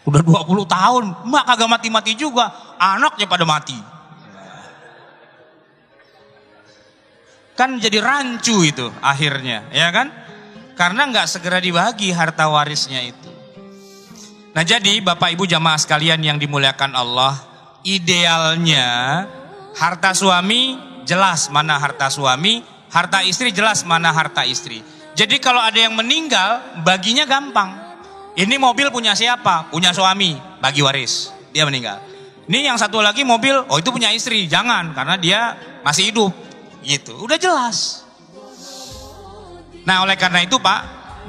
Udah 20 tahun, mak kagak mati-mati juga, anaknya pada mati. Kan jadi rancu itu akhirnya, ya kan? Karena nggak segera dibagi harta warisnya itu. Nah jadi Bapak Ibu jamaah sekalian yang dimuliakan Allah, idealnya harta suami jelas mana harta suami, harta istri jelas mana harta istri. Jadi kalau ada yang meninggal, baginya gampang. Ini mobil punya siapa? Punya suami, bagi waris. Dia meninggal. Ini yang satu lagi mobil, oh itu punya istri. Jangan, karena dia masih hidup. Gitu, udah jelas. Nah oleh karena itu Pak,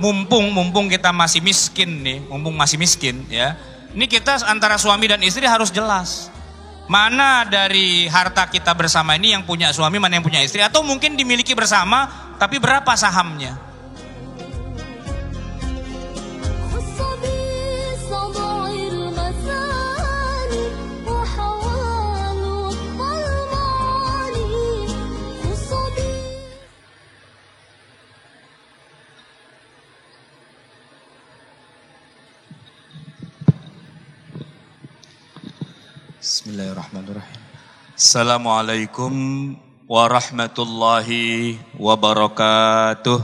mumpung kita masih miskin nih, mumpung masih miskin ya. Ini kita antara suami dan istri harus jelas. Mana dari harta kita bersama ini yang punya suami, mana yang punya istri. Atau mungkin dimiliki bersama, tapi berapa sahamnya. Bismillahirrahmanirrahim. Assalamualaikum warahmatullahi wabarakatuh.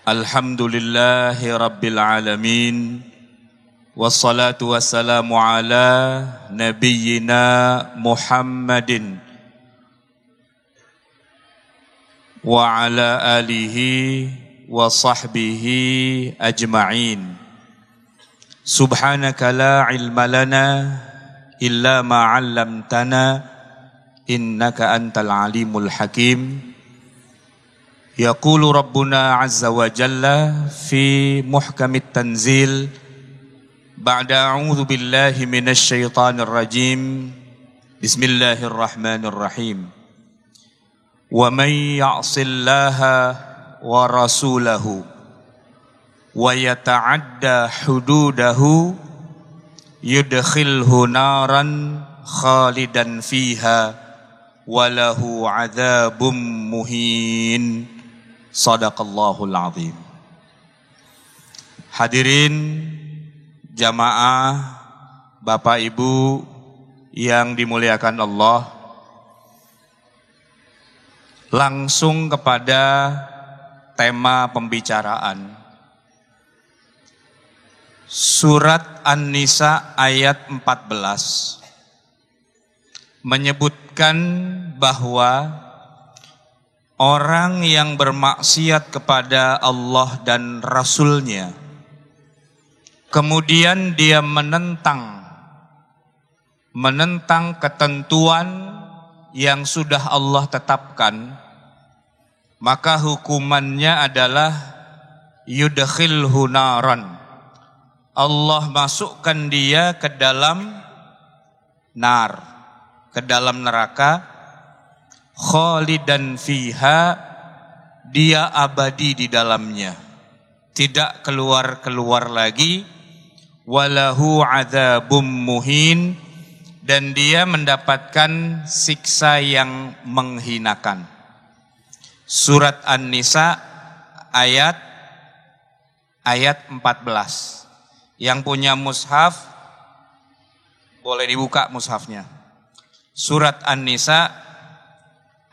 Alhamdulillahi rabbil alamin. Wassalatu wassalamu ala nabiyyina Muhammadin wa ala alihi wa sahbihi ajma'in. Subhanaka la ilma lana illa ma 'allamtana innaka antal alimul hakim. Yaqulu rabbuna azza wa jalla fi muhkamit tanzil ba'da a'udzu billahi minasy syaithanir rajim. Bismillahirrahmanirrahim. Wa may ya'sillaha wa rasulahu wa yata'adda hududahu yudkhilhu naran khalidan fiha walahu adzabum muhin. Sadaqallahul azim. Hadirin jamaah, Bapak Ibu yang dimuliakan Allah, langsung kepada tema pembicaraan. Surat An-Nisa ayat 14 menyebutkan bahwa orang yang bermaksiat kepada Allah dan Rasul-Nya, kemudian dia menentang ketentuan yang sudah Allah tetapkan, maka hukumannya adalah yudkhilhu naran. Allah masukkan dia ke dalam nar, ke dalam neraka, khalidan fiha, dia abadi di dalamnya, tidak keluar lagi, walahu adzabum muhin, dan dia mendapatkan siksa yang menghinakan. Surat An-Nisa ayat 14. Yang punya mushaf boleh dibuka mushafnya. Surat An-Nisa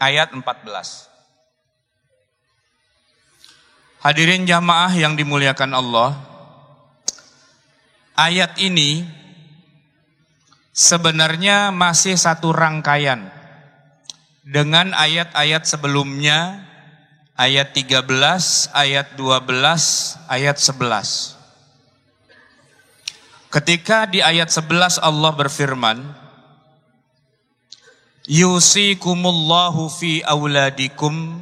ayat 14. Hadirin jamaah yang dimuliakan Allah, ayat ini sebenarnya masih satu rangkaian dengan ayat-ayat sebelumnya, ayat 13, ayat 12, ayat 11. Ketika di ayat 11 Allah berfirman, yusikumullahu fi auladikum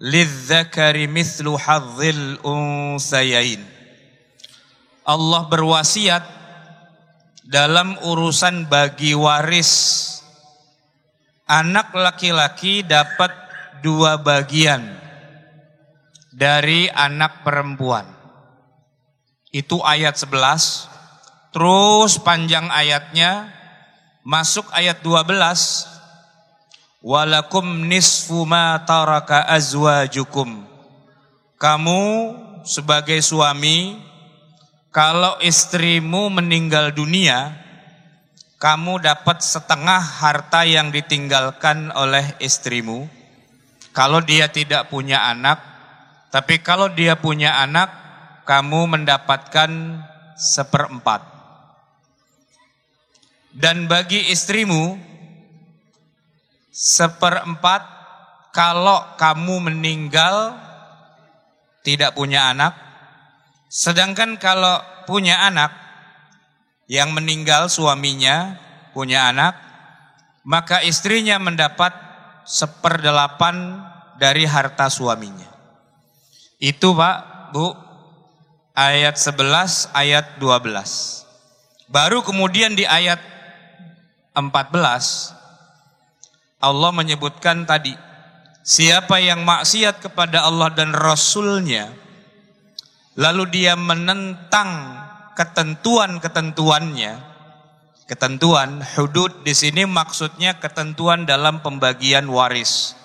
lidzakari mithlu hadzil unsayain. Allah berwasiat dalam urusan bagi waris, anak laki-laki dapat 2 bagian dari anak perempuan. Itu ayat 11. Terus panjang ayatnya, masuk ayat 12. Walakum nisfu ma taraka azwajukum. kamu sebagai suami, kalau istrimu meninggal dunia, kamu dapat setengah harta yang ditinggalkan oleh istrimu. Kalau dia tidak punya anak, tapi kalau dia punya anak, kamu mendapatkan 1/4. Dan bagi istrimu, 1/4 kalau kamu meninggal tidak punya anak. Sedangkan kalau punya anak, yang meninggal suaminya punya anak, maka istrinya mendapat 1/8 dari harta suaminya. Itu Pak, Bu, ayat 11, ayat 12. Baru kemudian di ayat 14, Allah menyebutkan tadi, siapa yang maksiat kepada Allah dan Rasulnya, lalu dia menentang ketentuan-ketentuannya. Ketentuan, hudud di sini maksudnya ketentuan dalam pembagian waris.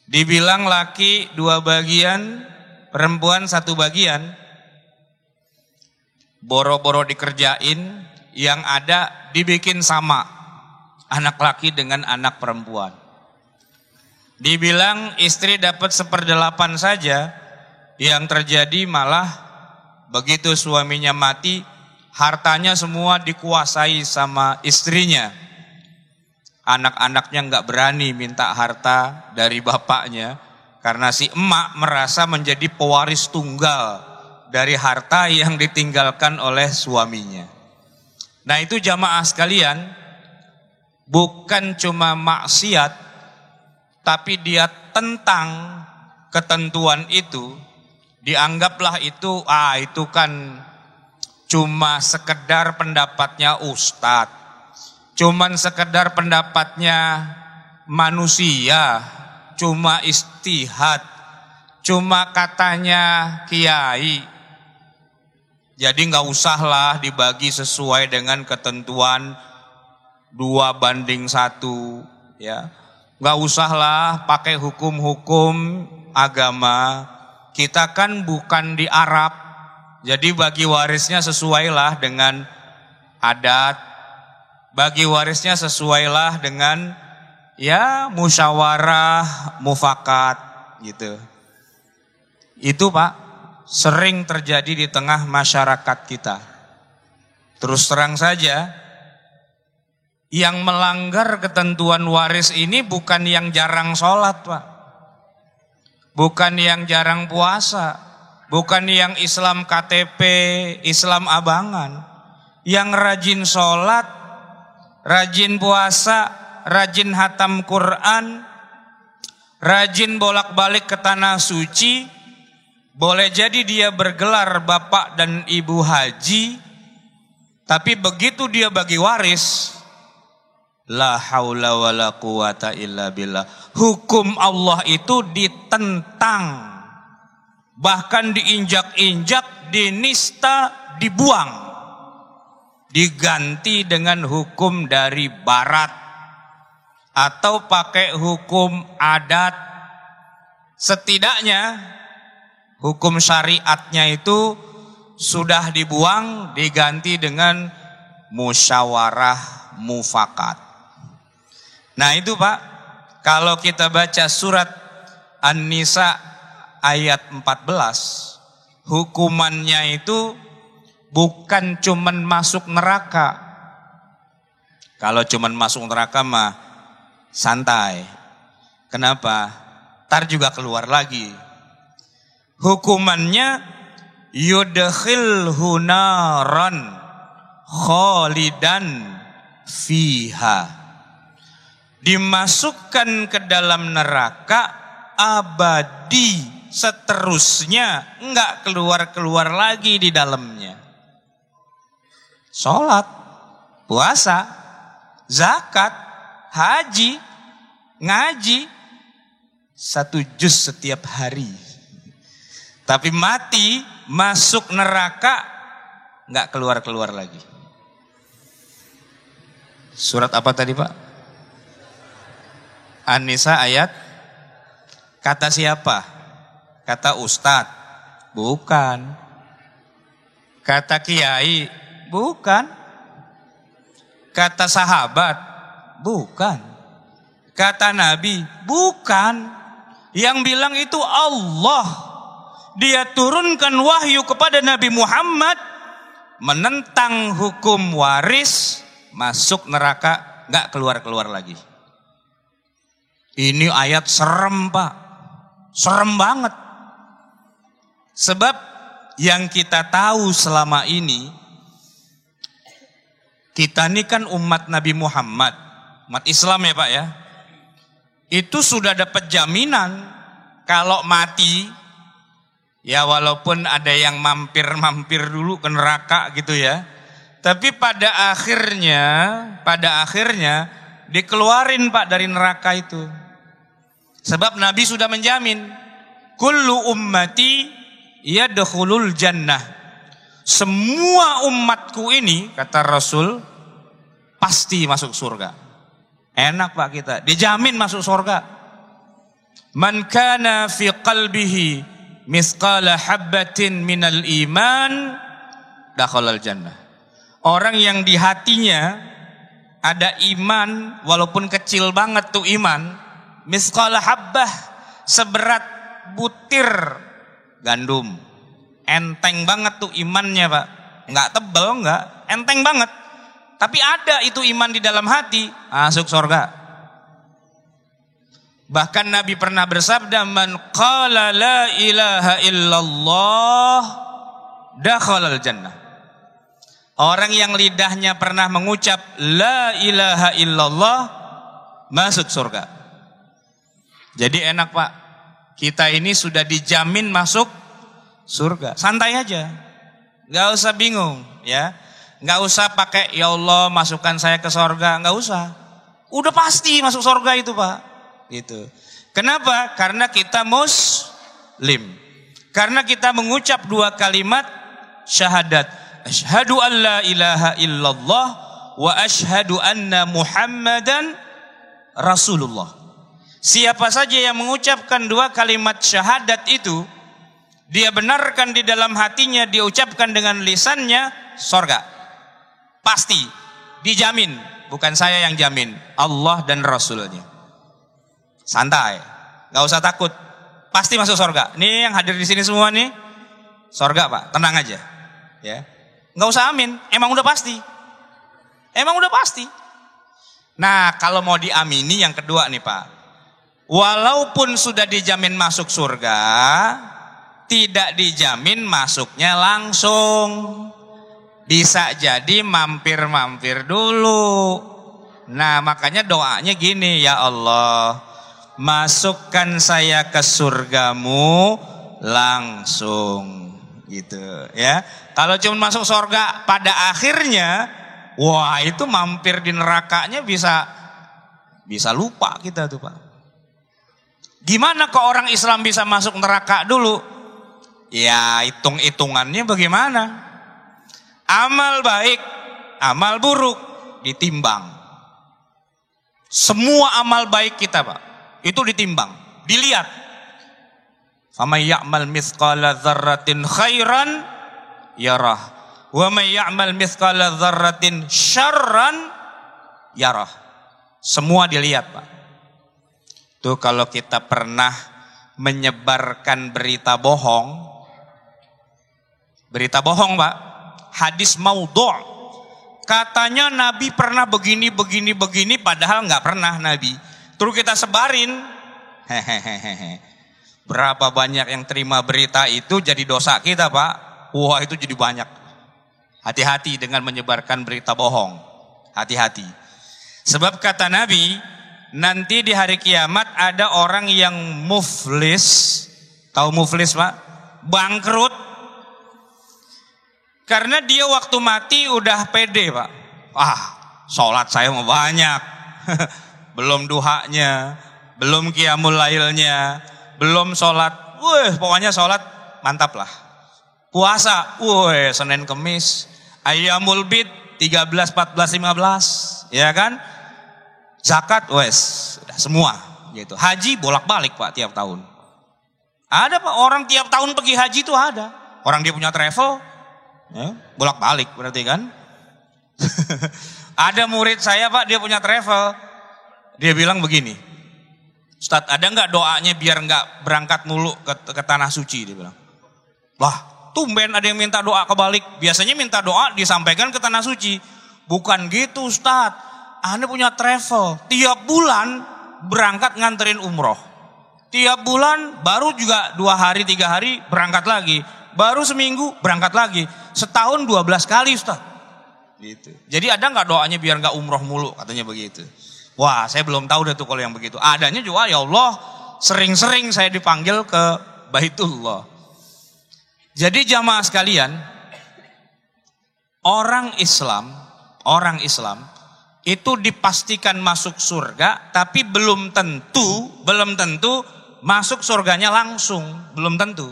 Dibilang laki 2 bagian, perempuan 1 bagian. Boro-boro dikerjain, yang ada dibikin sama. Anak laki dengan anak perempuan. Dibilang istri dapat 1/8 saja, yang terjadi malah begitu suaminya mati, hartanya semua dikuasai sama istrinya. Anak-anaknya nggak berani minta harta dari bapaknya, karena si emak merasa menjadi pewaris tunggal dari harta yang ditinggalkan oleh suaminya. Nah itu jamaah sekalian, bukan cuma maksiat, tapi dia tentang ketentuan itu, dianggaplah itu, itu kan cuma sekedar pendapatnya ustadz, cuman sekedar pendapatnya manusia, cuma istihad, cuma katanya kiai. Jadi nggak usahlah dibagi sesuai dengan ketentuan 2/1, ya. Nggak usahlah pakai hukum-hukum agama. Kita kan bukan di Arab, jadi bagi warisnya sesuailah dengan adat, bagi warisnya sesuailah dengan ya musyawarah, mufakat gitu. Itu Pak, sering terjadi di tengah masyarakat kita. Terus terang saja, yang melanggar ketentuan waris ini bukan yang jarang sholat Pak, bukan yang jarang puasa, bukan yang Islam KTP, Islam abangan. Yang rajin sholat, rajin puasa, rajin hatam Quran, rajin bolak-balik ke tanah suci, boleh jadi dia bergelar bapak dan ibu haji, tapi begitu dia bagi waris, la haula wala quwata illa billah, hukum Allah itu ditentang, bahkan diinjak-injak, dinista, dibuang, diganti dengan hukum dari barat atau pakai hukum adat. Setidaknya hukum syariatnya itu sudah dibuang, diganti dengan musyawarah mufakat. Nah itu Pak, kalau kita baca surat An-Nisa ayat 14, hukumannya itu bukan cuman masuk neraka. Kalau cuman masuk neraka mah santai. Kenapa? Ntar juga keluar lagi. Hukumannya yudkhilhu naran khalidan fiha, dimasukkan ke dalam neraka abadi seterusnya, enggak keluar-keluar lagi di dalamnya. Sholat, puasa, zakat, haji, ngaji, 1 juz setiap hari. Tapi mati, masuk neraka, enggak keluar-keluar lagi. Surat apa tadi Pak? An-Nisa ayat, kata siapa? Kata ustadz? Bukan. Kata kiai? Bukan. Kata sahabat? Bukan. Kata Nabi? Bukan. Yang bilang itu Allah. Dia turunkan wahyu kepada Nabi Muhammad menentang hukum waris, masuk neraka, gak keluar-keluar lagi. Ini ayat serem, Pak. Serem banget. Sebab yang kita tahu selama ini, kita ini kan umat Nabi Muhammad, umat Islam ya Pak ya. Itu sudah dapat jaminan kalau mati, ya walaupun ada yang mampir-mampir dulu ke neraka gitu ya. Tapi pada akhirnya dikeluarin Pak dari neraka itu. Sebab Nabi sudah menjamin, kullu ummati yadkhulul jannah. Semua umatku ini, kata Rasul, pasti masuk surga. Enak Pak kita, dijamin masuk surga. Man kana fi qalbihi misqala habbatin minal iman dakhalal jannah. Orang yang di hatinya ada iman, walaupun kecil banget tuh iman, misqala habbah, seberat butir gandum. Enteng banget tuh imannya Pak. Enggak tebel, enggak, enteng banget. Tapi ada itu iman di dalam hati, masuk surga. Bahkan Nabi pernah bersabda, man qala la ilaha illallah dakhalal jannah. Orang yang lidahnya pernah mengucap la ilaha illallah masuk surga. Jadi enak Pak, kita ini sudah dijamin masuk surga. Santai aja, gak usah bingung ya. Gak usah pakai ya Allah masukkan saya ke surga, gak usah. Udah pasti masuk surga itu Pak. Gitu. Kenapa? Karena kita muslim. Karena kita mengucap dua kalimat syahadat. Asyhadu an la ilaha illallah wa asyhadu anna Muhammadan Rasulullah. Siapa saja yang mengucapkan dua kalimat syahadat itu, dia benarkan di dalam hatinya, dia ucapkan dengan lisannya, surga. Pasti, dijamin. Bukan saya yang jamin, Allah dan Rasulnya. Santai, gak usah takut, pasti masuk surga. Nih yang hadir di sini semua nih, surga Pak, tenang aja. Ya, gak usah amin, emang udah pasti. Emang udah pasti. Nah kalau mau diamini yang kedua nih Pak, walaupun sudah dijamin masuk surga, tidak dijamin masuknya langsung. Bisa jadi mampir-mampir dulu. Nah makanya doanya gini, ya Allah, masukkan saya ke surgamu langsung. Gitu ya. Kalau cuma masuk surga pada akhirnya, wah itu mampir di nerakanya bisa lupa kita tuh Pak. Gimana kok orang Islam bisa masuk neraka dulu? Ya hitung-hitungannya bagaimana? Amal baik, amal buruk ditimbang. Semua amal baik kita Pak, itu ditimbang, dilihat. Faman ya'mal mithqala dzarratin khairan yarah, wa may ya'mal mithqala dzarratin syarran yarah. Semua dilihat Pak. Tuh kalau kita pernah menyebarkan berita bohong Pak, hadis maudhu', katanya Nabi pernah begini, padahal nggak pernah Nabi. Terus kita sebarin, berapa banyak yang terima berita itu jadi dosa kita Pak. Wah itu jadi banyak. Hati-hati dengan menyebarkan berita bohong. Hati-hati. Sebab kata Nabi, nanti di hari kiamat ada orang yang muflis. Tahu muflis Pak? Bangkrut. Karena dia waktu mati udah pede Pak. Sholat saya mau banyak. Belum duhanya, belum qiyamul lailnya, belum sholat. Pokoknya sholat mantap lah. Puasa, Senin Kemis, Ayyamul Bid 13, 14, 15, ya kan? Zakat, sudah semua gitu. Haji bolak-balik Pak tiap tahun. Ada Pak, orang tiap tahun pergi haji itu ada. Orang dia punya travel, ya, bolak-balik berarti kan. Ada murid saya Pak, dia punya travel. Dia bilang begini, Ustadz, ada nggak doanya biar nggak berangkat mulu ke tanah suci? Dia bilang. Wah, tumben ada yang minta doa kebalik. Biasanya minta doa disampaikan ke tanah suci. Bukan gitu Ustadz, Anda punya travel. Tiap bulan berangkat nganterin umroh. Tiap bulan baru juga 2 hari 3 hari berangkat lagi. Baru seminggu berangkat lagi. Setahun 12 kali Ustadz. Gitu. Jadi ada nggak doanya biar nggak umroh mulu, katanya begitu. Wah, saya belum tahu deh tuh kalau yang begitu. Adanya juga, ya Allah, sering-sering saya dipanggil ke Baitullah. Jadi jamaah sekalian, orang Islam itu dipastikan masuk surga, tapi belum tentu masuk surganya langsung, belum tentu.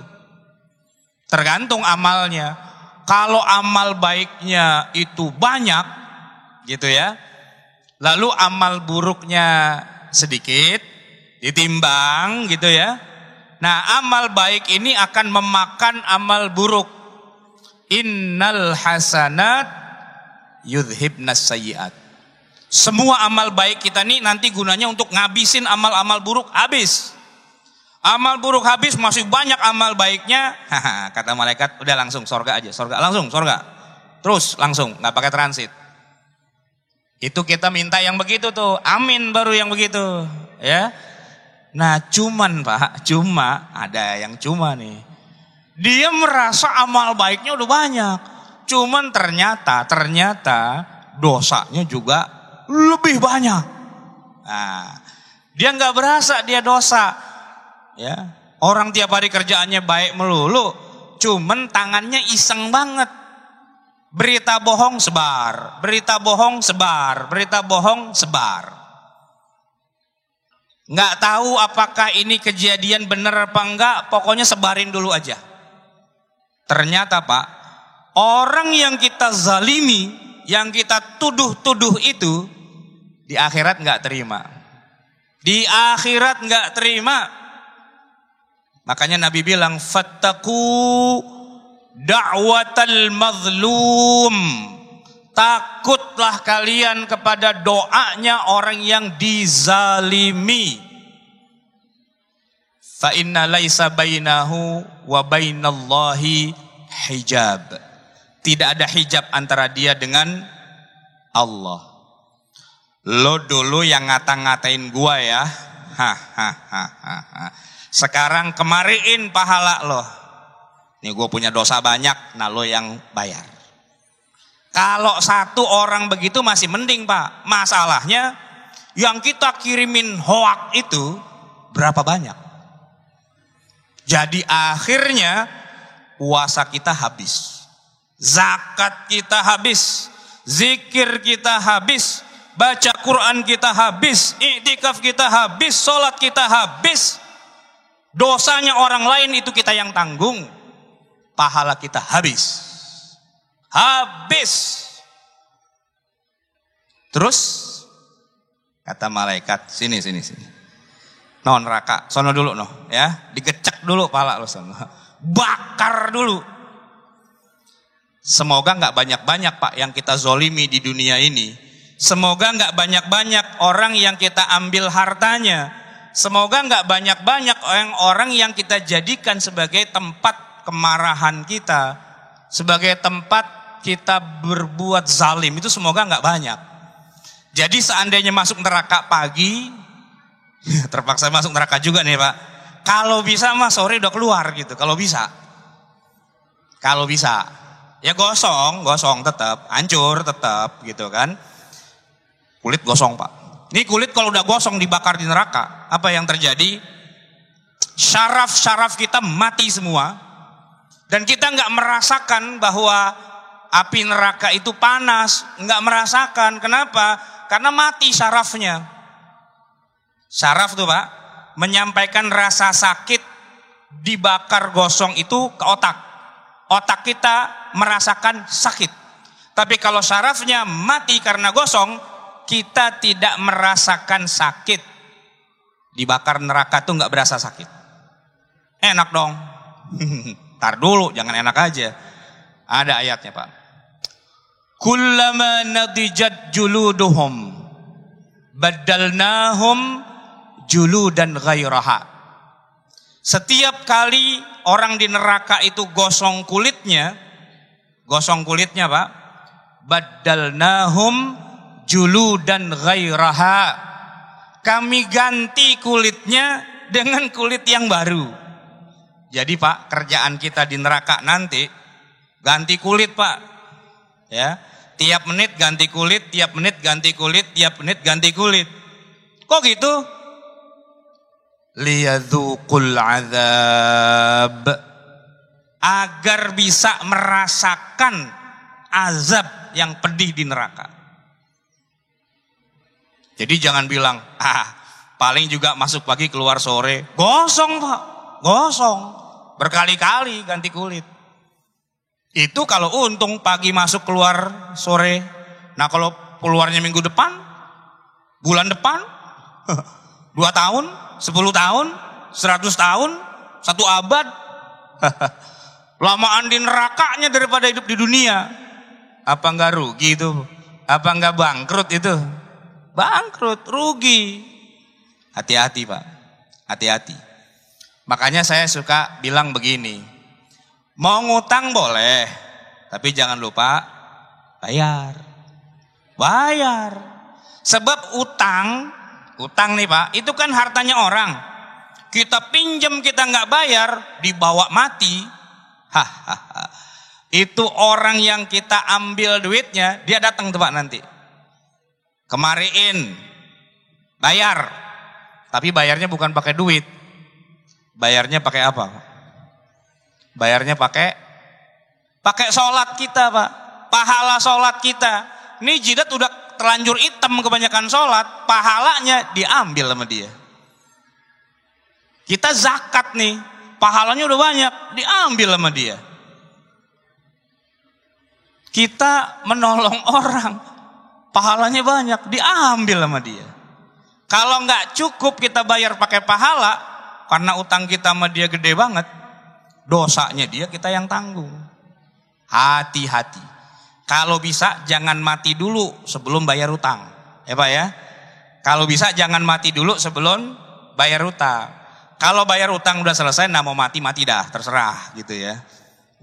Tergantung amalnya. Kalau amal baiknya itu banyak, gitu ya. Lalu amal buruknya sedikit, ditimbang gitu ya. Nah, amal baik ini akan memakan amal buruk. Innal hasanat yudhibnas sayyiat. Semua amal baik kita nih nanti gunanya untuk ngabisin amal-amal buruk, habis. Amal buruk habis, masih banyak amal baiknya. Kata malaikat, udah langsung sorga aja, sorga langsung, sorga. Terus langsung, nggak pakai transit. Itu kita minta yang begitu tuh, amin baru yang begitu, ya. Nah cuman Pak, ada yang cuma nih. Dia merasa amal baiknya udah banyak. Cuman ternyata dosanya juga lebih banyak. Nah, dia nggak berasa dia dosa. Ya, orang tiap hari kerjaannya baik melulu, cuman tangannya iseng banget. Berita bohong sebar, berita bohong sebar, berita bohong sebar. Nggak tahu apakah ini kejadian benar apa enggak, pokoknya sebarin dulu aja. Ternyata Pak, orang yang kita zalimi, yang kita tuduh-tuduh itu, di akhirat nggak terima. Di akhirat nggak terima. Makanya Nabi bilang, fattaqu da'watal mazlum. Takutlah kalian kepada doanya orang yang dizalimi. Fa inna laisa bainahu wa bainallahi hijab. Tidak ada hijab antara dia dengan Allah. Lo dulu yang ngata-ngatain gua ya. Sekarang kemariin pahala lo. Nih gue punya dosa banyak, nah lo yang bayar. Kalau satu orang begitu masih mending Pak. Masalahnya yang kita kirimin hoak itu berapa banyak. Jadi akhirnya puasa kita habis, zakat kita habis, zikir kita habis, baca Quran kita habis, iktikaf kita habis, sholat kita habis. Dosanya orang lain itu kita yang tanggung. Pahala kita habis. Habis. Terus kata malaikat, sini. Non neraka, sono dulu no, ya. Digecek dulu pala lo sono. Bakar dulu. Semoga enggak banyak-banyak Pak yang kita zolimi di dunia ini. Semoga enggak banyak-banyak orang yang kita ambil hartanya. Semoga enggak banyak-banyak orang yang kita jadikan sebagai tempat kemarahan kita, sebagai tempat kita berbuat zalim, itu semoga enggak banyak. Jadi seandainya masuk neraka pagi, terpaksa masuk neraka juga nih Pak. Kalau bisa mah sore udah keluar gitu, kalau bisa. Ya gosong tetap, hancur tetap gitu kan. Kulit gosong Pak. Ini kulit kalau udah gosong dibakar di neraka, apa yang terjadi? Syaraf-syaraf kita mati semua. Dan kita nggak merasakan bahwa api neraka itu panas. Nggak merasakan, kenapa? Karena mati syarafnya. Syaraf tuh Pak, menyampaikan rasa sakit dibakar gosong itu ke otak. Otak kita merasakan sakit. Tapi kalau syarafnya mati karena gosong, kita tidak merasakan sakit. Dibakar neraka tuh nggak berasa sakit. Enak dong. Tar dulu, jangan enak aja. Ada ayatnya Pak. Kullama nadijat juluduhum badalnahum juludan ghairaha. Setiap kali orang di neraka itu gosong kulitnya Pak, badalnahum juludan ghairaha. Kami ganti kulitnya dengan kulit yang baru. Jadi Pak, kerjaan kita di neraka nanti ganti kulit Pak. Ya, tiap menit ganti kulit, tiap menit ganti kulit, tiap menit ganti kulit. Kok gitu? Liyadzuqul azab, agar bisa merasakan azab yang pedih di neraka. Jadi jangan bilang, paling juga masuk pagi keluar sore. Gosong Pak, gosong. Berkali-kali ganti kulit. Itu kalau untung pagi masuk keluar sore. Nah kalau keluarnya minggu depan, bulan depan, 2 tahun, 10 tahun, 100 tahun, 1 abad. Lamaan di nerakanya daripada hidup di dunia. Apa enggak rugi itu? Apa enggak bangkrut itu? Bangkrut, rugi. Hati-hati Pak, hati-hati. Makanya saya suka bilang begini. Mau ngutang boleh, tapi jangan lupa bayar. Bayar. Sebab utang nih Pak, itu kan hartanya orang. Kita pinjam, kita nggak bayar, dibawa mati. Itu orang yang kita ambil duitnya, dia datang tuh Pak nanti. Kemariin, bayar. Tapi bayarnya bukan pakai duit. Bayarnya pakai apa? Bayarnya pakai sholat kita Pak. Pahala sholat kita. Ini jidat udah terlanjur hitam kebanyakan sholat, pahalanya diambil sama dia. Kita zakat nih, pahalanya udah banyak, diambil sama dia. Kita menolong orang, pahalanya banyak, diambil sama dia. Kalau nggak cukup kita bayar pakai pahala, karena utang kita sama dia gede banget, dosanya dia kita yang tanggung. Hati-hati. Kalau bisa jangan mati dulu sebelum bayar utang. Ya Pak ya. Kalau bisa jangan mati dulu sebelum bayar utang. Kalau bayar utang udah selesai, nah mau mati dah, terserah gitu ya.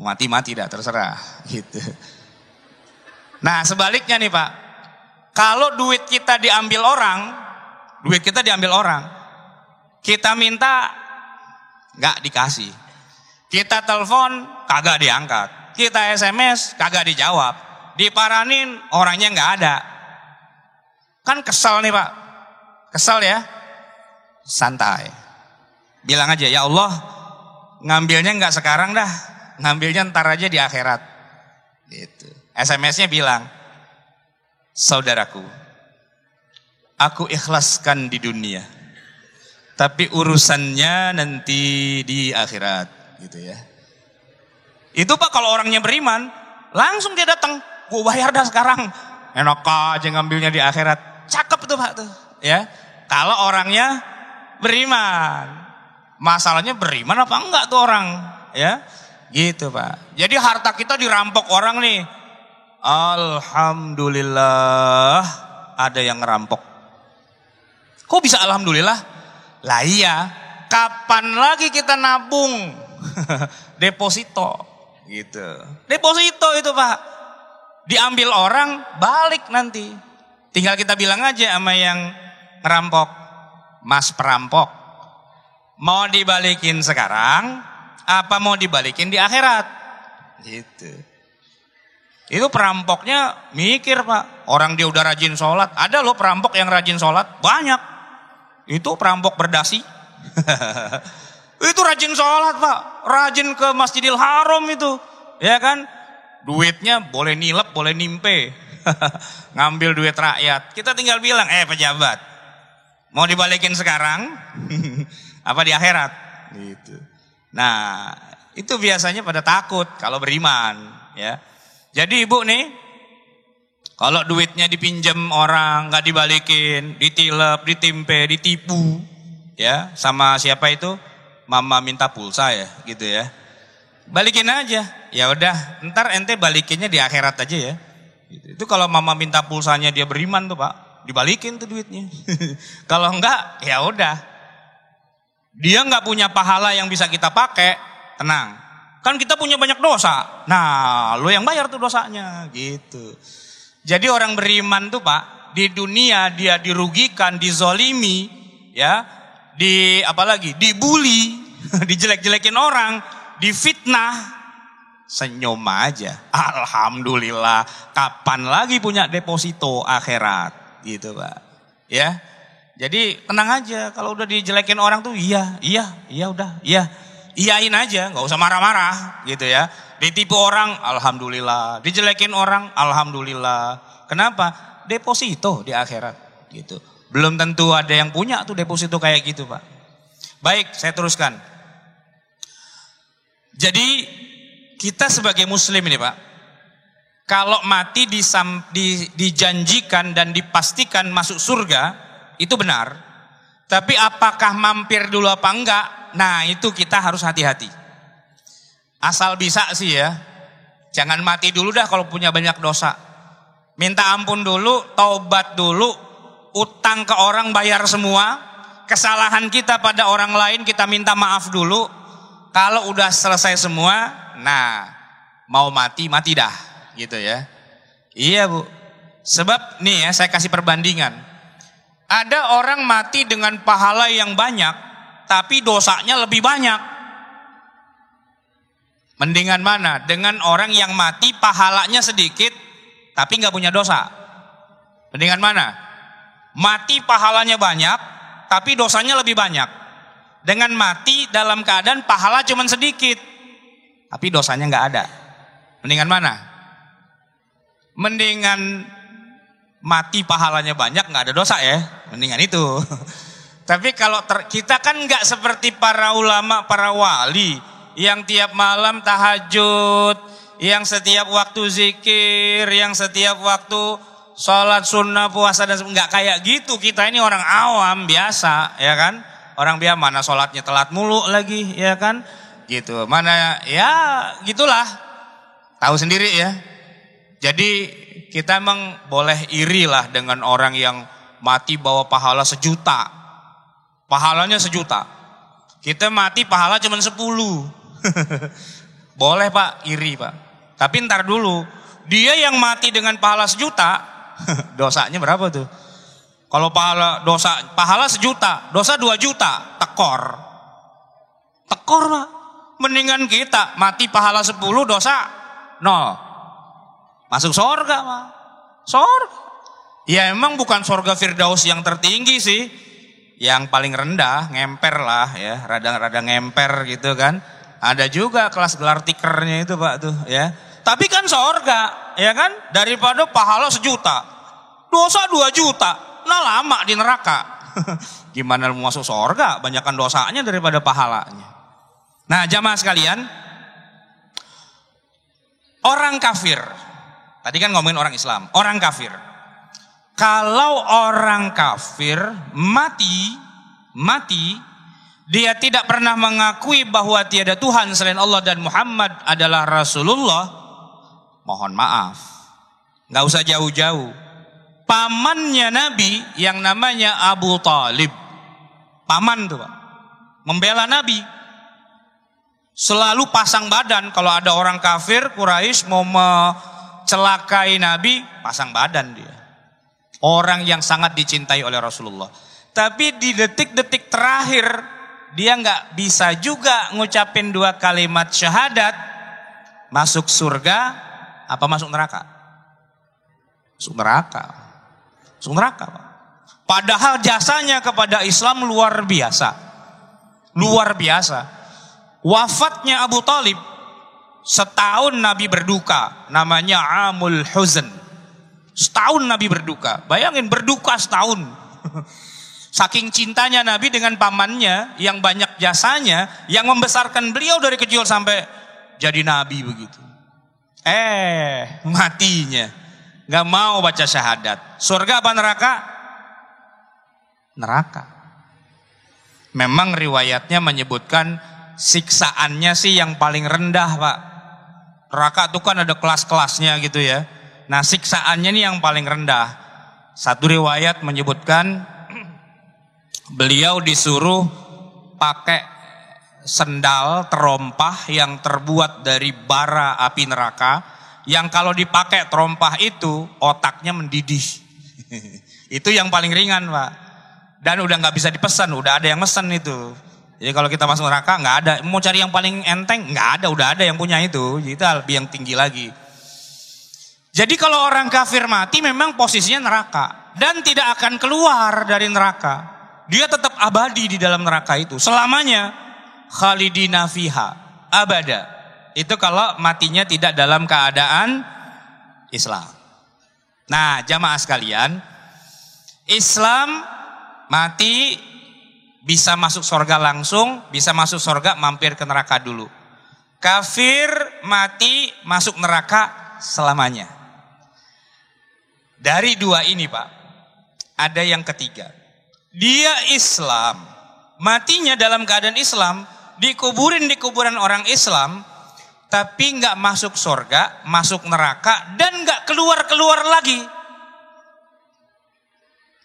Mati dah, terserah gitu. Nah sebaliknya nih Pak. Kalau duit kita diambil orang, kita minta nggak dikasih. Kita telepon kagak diangkat. Kita SMS kagak dijawab. Diparanin orangnya nggak ada. Kan kesel nih Pak. Kesel ya. Santai. Bilang aja, ya Allah, ngambilnya nggak sekarang dah. Ngambilnya ntar aja di akhirat. Gitu. SMS-nya bilang, saudaraku, aku ikhlaskan di dunia. Tapi urusannya nanti di akhirat. Gitu ya. Itu Pak kalau orangnya beriman, langsung dia datang. Gue bayar dah sekarang. Enak aja ngambilnya di akhirat. Cakep tuh Pak tuh. Ya. Kalau orangnya beriman. Masalahnya beriman apa enggak tuh orang. Ya. Gitu Pak. Jadi harta kita dirampok orang nih. Alhamdulillah ada yang ngerampok. Kok bisa alhamdulillah? Lah iya. Kapan lagi kita nabung? Deposito. Gitu. Deposito itu Pak. Diambil orang, balik nanti. Tinggal kita bilang aja sama yang ngerampok, Mas perampok, mau dibalikin sekarang, apa mau dibalikin di akhirat? Gitu. Itu perampoknya mikir Pak. Orang dia udah rajin sholat. Ada loh perampok yang rajin sholat, banyak. Itu perampok berdasi. Itu rajin sholat Pak. Rajin ke Masjidil Haram itu. Ya kan? Duitnya boleh nilep, boleh nimpe. Ngambil duit rakyat. Kita tinggal bilang, pejabat, mau dibalikin sekarang? Apa di akhirat? Gitu. Nah, itu biasanya pada takut kalau beriman. Ya. Jadi ibu nih, kalau duitnya dipinjam orang, gak dibalikin, ditilep, ditimpe, ditipu. Ya, sama siapa itu? mama minta pulsa ya, gitu ya. Balikin aja. Ya udah, ntar ente balikinnya di akhirat aja ya. Gitu. Itu kalau mama minta pulsanya dia beriman tuh Pak, dibalikin tuh duitnya. Kalau enggak, ya udah. Dia enggak punya pahala yang bisa kita pakai, tenang. Kan kita punya banyak dosa. Nah, lo yang bayar tuh dosanya, gitu. Jadi orang beriman tuh Pak, di dunia dia dirugikan, dizolimi, ya, apalagi dibully, dijelek-jelekin orang, difitnah, senyum aja. Alhamdulillah, kapan lagi punya deposito akhirat, gitu Pak. Ya, jadi tenang aja. Kalau udah dijelekin orang tuh, iya udah, iyain aja, nggak usah marah-marah, gitu ya. Ditipu orang, alhamdulillah. Dijelekin orang, alhamdulillah. Kenapa? Deposito di akhirat, gitu. Belum tentu ada yang punya tuh deposito kayak gitu Pak. Baik, saya teruskan. Jadi kita sebagai muslim ini Pak, kalau mati dijanjikan dan dipastikan masuk surga, itu benar. Tapi apakah mampir dulu apa enggak? Nah itu kita harus hati-hati. Asal bisa sih ya, jangan mati dulu dah kalau punya banyak dosa. Minta ampun dulu, taubat dulu, utang ke orang bayar semua, kesalahan kita pada orang lain kita minta maaf dulu. Kalau udah selesai semua, nah mau mati dah, gitu ya. Iya Bu. Sebab nih ya saya kasih perbandingan. Ada orang mati dengan pahala yang banyak, tapi dosanya lebih banyak. Mendingan mana? Dengan orang yang mati pahalanya sedikit, tapi nggak punya dosa. Mendingan mana? Mati pahalanya banyak, tapi dosanya lebih banyak. Dengan mati dalam keadaan pahala cuma sedikit, tapi dosanya nggak ada. Mendingan mana? Mendingan mati pahalanya banyak nggak ada dosa ya. Mendingan itu. Tapi kalau kita kan nggak seperti para ulama, para wali yang tiap malam tahajud, yang setiap waktu zikir, yang setiap waktu sholat sunnah, puasa dan nggak kayak gitu. Kita ini orang awam biasa, ya kan? Orang biasa mana sholatnya telat mulu lagi, ya kan? Gitu. Mana ya gitulah. Tahu sendiri ya. Jadi kita emang boleh iri lah dengan orang yang mati bawa pahala 1.000.000. Pahalanya 1.000.000. Kita mati pahala cuma 10. Boleh Pak, iri Pak. Tapi ntar dulu. Dia yang mati dengan pahala 1.000.000, dosanya berapa tuh? Kalau pahala 1.000.000, dosa 2.000.000, tekor Pak. Mendingan kita mati pahala 10, dosa 0. Masuk surga Pak. Surga. Ya emang bukan surga Firdaus yang tertinggi sih. Yang paling rendah, ngemper lah ya, rada-rada ngemper gitu kan. Ada juga kelas gelar tikernya itu Pak tuh ya. Tapi kan surga, ya kan? Daripada pahala 1.000.000, dosa 2.000.000. Nah lama di neraka. Gimana mau masuk surga? Banyakan dosanya daripada pahalanya. Nah jamaah sekalian, orang kafir. Tadi kan ngomongin orang Islam. Orang kafir. Kalau orang kafir mati, dia tidak pernah mengakui bahwa tiada Tuhan selain Allah dan Muhammad adalah Rasulullah. Mohon maaf. Gak usah jauh-jauh. Pamannya Nabi yang namanya Abu Talib, paman tuh Pak, membela Nabi, selalu pasang badan. Kalau ada orang kafir Quraisy mau mencelakai Nabi, pasang badan dia. Orang yang sangat dicintai oleh Rasulullah. Tapi di detik-detik terakhir dia nggak bisa juga ngucapin 2 kalimat syahadat, masuk surga apa masuk neraka? Masuk neraka. Pak. Padahal jasanya kepada Islam luar biasa. Wafatnya Abu Talib, setahun Nabi berduka, namanya Amul Huzn. Setahun Nabi berduka. Bayangin berduka setahun. Saking cintanya Nabi dengan pamannya yang banyak jasanya, yang membesarkan beliau dari kecil sampai jadi Nabi begitu. Matinya gak mau baca syahadat. Surga apa neraka? Neraka. Memang riwayatnya menyebutkan siksaannya sih yang paling rendah, Pak. Neraka itu kan ada kelas-kelasnya gitu ya. Nah, siksaannya nih yang paling rendah. Satu riwayat menyebutkan beliau disuruh pakai sendal terompah yang terbuat dari bara api neraka, yang kalau dipakai terompah itu otaknya mendidih. Itu yang paling ringan, Pak. Dan udah nggak bisa dipesan, udah ada yang mesen itu. Jadi kalau kita masuk neraka nggak ada, mau cari yang paling enteng nggak ada, udah ada yang punya itu. Jadi itu lebih yang tinggi lagi. Jadi kalau orang kafir mati memang posisinya neraka dan tidak akan keluar dari neraka. Dia tetap abadi di dalam neraka itu selamanya, khalidina fiha abada. Itu kalau matinya tidak dalam keadaan Islam. Nah, jamaah sekalian, Islam mati bisa masuk surga langsung, bisa masuk surga mampir ke neraka dulu. Kafir mati masuk neraka selamanya. Dari dua ini, Pak, ada yang ketiga. Dia Islam, matinya dalam keadaan Islam, dikuburin di kuburan orang Islam, tapi nggak masuk surga, masuk neraka, dan nggak keluar lagi.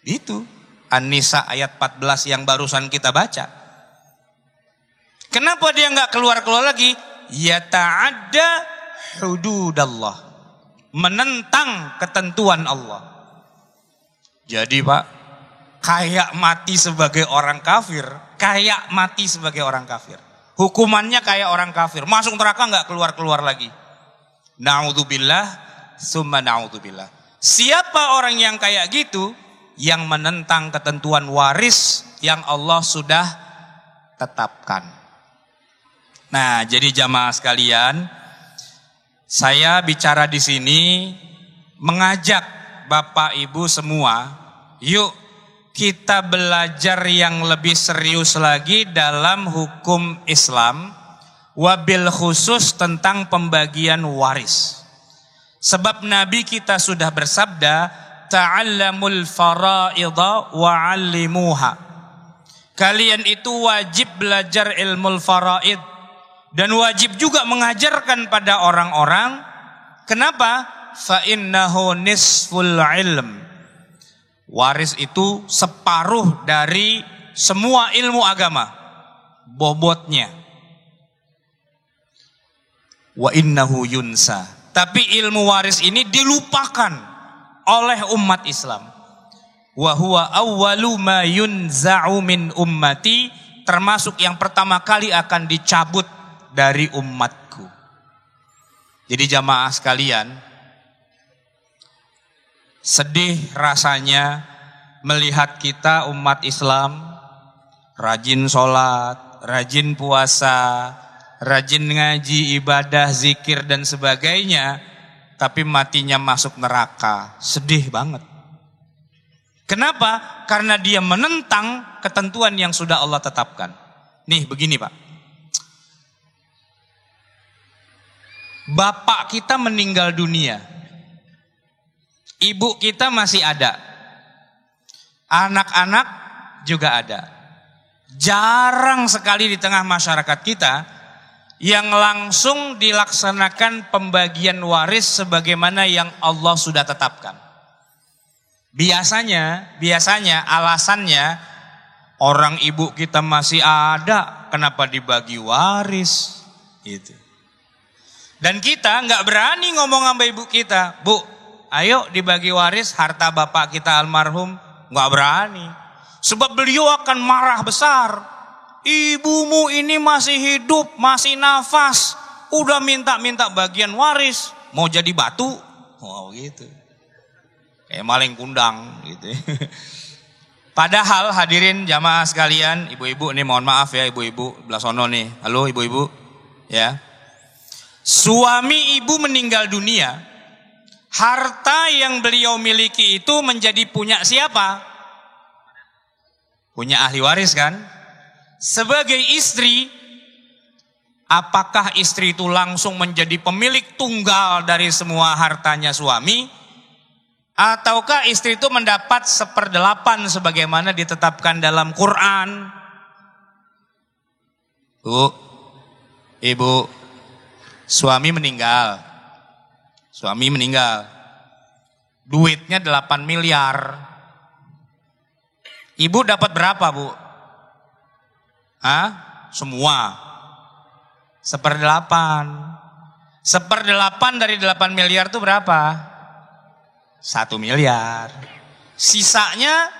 Itu An-Nisa ayat 14 yang barusan kita baca. Kenapa dia nggak keluar lagi? Yata'adda hududallah, menentang ketentuan Allah. Jadi, Pak, kayak mati sebagai orang kafir, kayak mati sebagai orang kafir. Hukumannya kayak orang kafir, masuk neraka nggak keluar lagi. Na'udzubillah, summa na'udzubillah. Siapa orang yang kayak gitu? Yang menentang ketentuan waris yang Allah sudah tetapkan. Nah, jadi jamaah sekalian, saya bicara di sini mengajak Bapak Ibu semua, yuk kita belajar yang lebih serius lagi dalam hukum Islam, wabil khusus tentang pembagian waris. Sebab Nabi kita sudah bersabda, ta'allamul fara'idha wa'allimuha. Kalian itu wajib belajar ilmu faraid dan wajib juga mengajarkan pada orang-orang. Kenapa? Fa innahu nisful ilm. Waris itu separuh dari semua ilmu agama, bobotnya. Wa innahu yunsa. Tapi ilmu waris ini dilupakan oleh umat Islam. Wa huwa awwalu ma yunza'u min ummati, termasuk yang pertama kali akan dicabut dari umatku. Jadi jamaah sekalian, sedih rasanya melihat kita umat Islam rajin sholat, rajin puasa, rajin ngaji, ibadah, zikir dan sebagainya, tapi matinya masuk neraka. Sedih banget. Kenapa? Karena dia menentang ketentuan yang sudah Allah tetapkan. Nih begini, Pak. Bapak kita meninggal dunia, ibu kita masih ada, anak-anak juga ada. Jarang sekali di tengah masyarakat kita yang langsung dilaksanakan pembagian waris sebagaimana yang Allah sudah tetapkan. Biasanya alasannya, orang ibu kita masih ada, kenapa dibagi waris? Gitu. Dan kita nggak berani ngomong sama ibu kita, Bu, ayo dibagi waris harta bapak kita almarhum. Nggak berani. Sebab beliau akan marah besar. Ibumu ini masih hidup, masih nafas, udah minta bagian waris, mau jadi batu? Wow, gitu. Kayak maling kundang gitu. Padahal hadirin jamaah sekalian, ibu-ibu nih, mohon maaf ya ibu-ibu belah sono nih. Halo ibu-ibu, ya. Suami ibu meninggal dunia, harta yang beliau miliki itu menjadi punya siapa? Punya ahli waris kan? Sebagai istri, apakah istri itu langsung menjadi pemilik tunggal dari semua hartanya suami? Ataukah istri itu mendapat 1/8 sebagaimana ditetapkan dalam Quran? Bu, ibu, suami meninggal. Duitnya 8 miliar. Ibu dapat berapa, Bu? Hah? Semua. 1/8. 1/8 dari 8 miliar itu berapa? 1 miliar. Sisanya